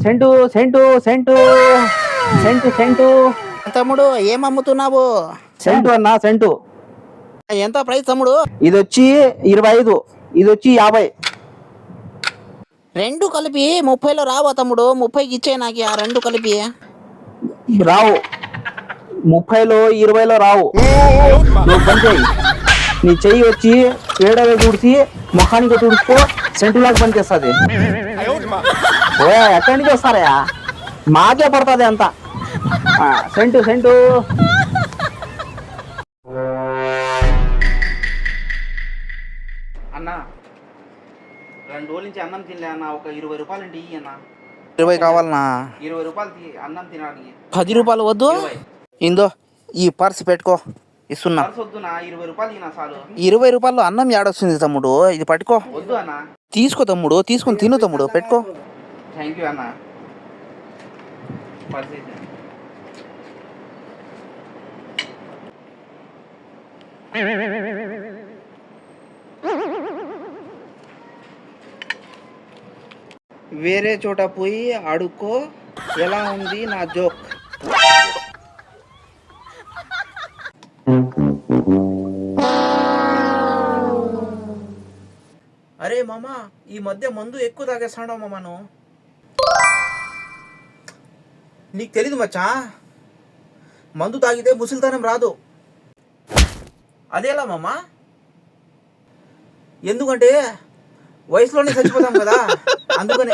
Scent scent scent scent scent తమ్ముడు ఏం అమ్ముతున్నావు? సెంటు అన్న సెంటు. ఎంత ప్రైస్ తమ్ముడు? ఇది వచ్చి 25, ఇది వచ్చి 50. రెండు కలిపి 30లో రావా తమ్ముడు? 30కి ఇచ్చే నాకు ఆ రెండు కలిపి. రావు 30లో 20లో రావు. నువ్వు పని చేయి, నీ చెయ్యి వచ్చి ఏడవే తుడిచి ముఖానికి తుడుచుకో, సెంటులాగా పనిచేస్తుంది. ఎక్కడి నుంచి వస్తారయా? మాకే పడుతుంది అంత. Scent scent. అన్న 2 రోజుల నుంచి అన్నం తినలే అన్న. ఒక 20 రూపాయలు అంటే ఇయ్యి అన్న. 20 కావాలనా? 20 రూపాయలు అన్నం తినడానికి. 10 రూపాయలు వద్దు. ఇందో ఈ పర్స్ పెట్టుకో, ఇస్తున్నా. 20 రూపాయలు ఇయ్యి చాలు. 20 రూపాయలు అన్నం ఏడొస్తుంది తమ్ముడు, ఇది పట్టుకో. వద్దు అన్న. తీసుకో తమ్ముడు, తీసుకొని తిను తమ్ముడు, పెట్టుకో. థ్యాంక్ యూ అన్న. వేరే చోట పోయి అడుక్కో, ఎలా ఉంది నా జోక్? అరే మామ, ఈ మధ్య మందు ఎక్కువ తాగేస్తాడు మామను. నీకు తెలీదు మచ్చా, మందు తాగితే ముసలితనం రాదు. అదేలా మామ? ఎందుకంటే వయసులోనే చచ్చిపోతాం కదా, అందుకనే.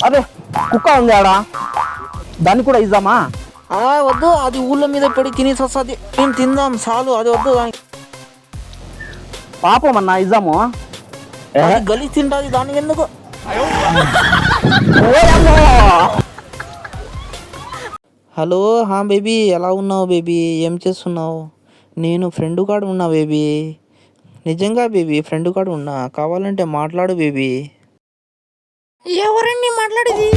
అదే కుక్క ఉంది ఆడ, దాన్ని కూడా ఇద్దామా? వద్దు, అది ఊళ్ళ మీద పడి తినేసి వస్తుంది. నేను తిందాం చాలు, అది వద్దు. పాపం అన్న, ఇద్దాము. గలీజ్ తింటుంది, దానికి ఎందుకు? హలో, బేబీ ఎలా ఉన్నావు బేబీ? ఏం చేస్తున్నావు? నేను ఫ్రెండ్ కాడ ఉన్నా బేబీ. నిజంగా బేబీ, ఫ్రెండ్ కాడ ఉన్నా, కావాలంటే మాట్లాడు బేబీ. ఎవరండి మాట్లాడేది?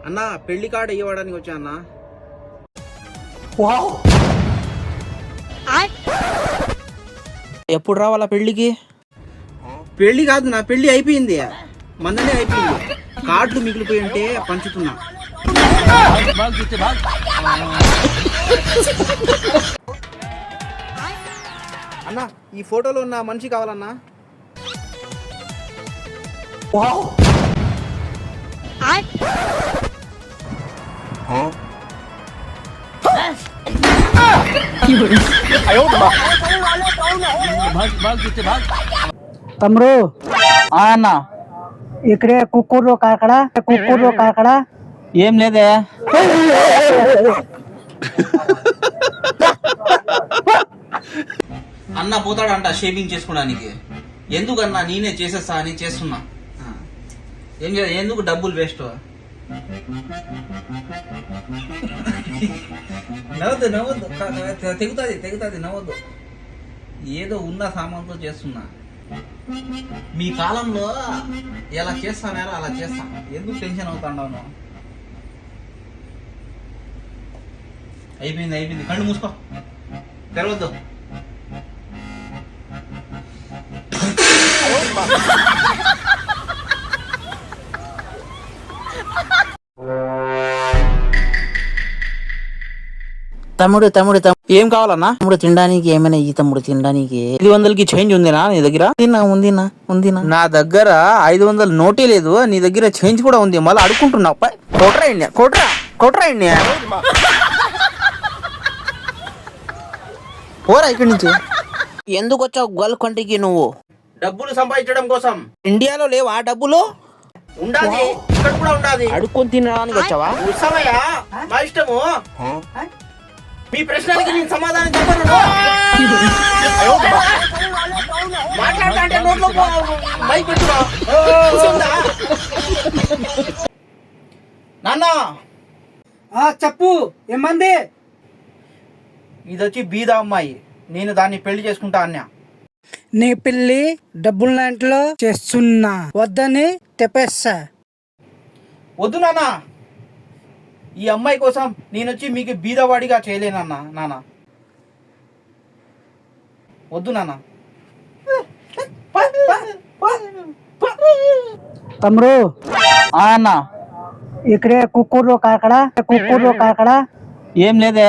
అన్నా, పెళ్లి కార్డు ఇవ్వడానికి వచ్చా అన్నా. ఎప్పుడు రావాలా పెళ్లికి? పెళ్లి కాదు నా, పెళ్లి అయిపోయింది, మొన్ననే అయిపోయింది. కార్డులు మిగిలిపోయి ఉంటే పంచుతున్నా. అన్నా, ఈ ఫోటోలో ఉన్న మనిషి కావాలన్నా. తమ్ముడు అన్న, ఇక్కడే కుక్కూరు కాకడా ఏం లేదే. అన్న పోతాడంట షేవింగ్ చేసుకోవడానికి. ఎందుకన్నా, నేనే చేసేస్తా అని చేస్తున్నా. ఎందుకు డబ్బులు వేస్ట్? నవ్వద్దు, తెగుతుంది, నవ్వద్దు. ఏదో ఉన్న సామాన్తో చేస్తున్నా. మీ కాలంలో ఎలా చేస్తానో అలా చేస్తా. ఎందుకు టెన్షన్ అవుతాండాను? అయిపోయింది, కళ్ళు మూసుకో, తెరవద్దు. తమ్ముడు ఏం కావాలన్నా? తమ్ముడు తినడానికి ఏమైనా ఈ తమ్ముడు తినడానికి 500కి చేంజ్ ఉందినా నీ దగ్గర? ఉందినా? నా దగ్గర 500 నోటే లేదు, నీ దగ్గర చేంజ్ కూడా ఉంది, మళ్ళీ అడుక్కుంటున్నావు. కొట్రా పోరా ఇక్కడి నుంచి. ఎందుకు వచ్చావు గోల్కొండకి నువ్వు? డబ్బులు సంపాదించడం కోసం. ఇండియాలో లేవా డబ్బులు? ఉండాలి, ఇక్కడ కూడా ఉండాలి. అడుక్కొని తినడానికి వచ్చావా? ఉత్సవయ్యా, మా ఇష్టము. మీ ప్రశ్నలకి నేను సమాధానం చెప్పను. మాట్లాడతా అంటే నోట్లో మైక్ పెట్టురా. నాన్న చెప్పు ఏమంది? ఇది వచ్చి బీద అమ్మాయి, నేను దాన్ని పెళ్లి చేసుకుంటా అన్నా. నీ పిల్లి డబ్బుల లాంటిలో చేస్తున్నా, వద్దని తెప్పేస్తా. వద్దు నాన్న, ఈ అమ్మాయి కోసం నేను వచ్చి మీకు బీదవాడిగా చేయలేనన్నా. నాన్న వద్దు నాన్న. తమ్ముడు అన్నా ఇక్కడే కుక్కూరు కాకడా ఏం లేదే.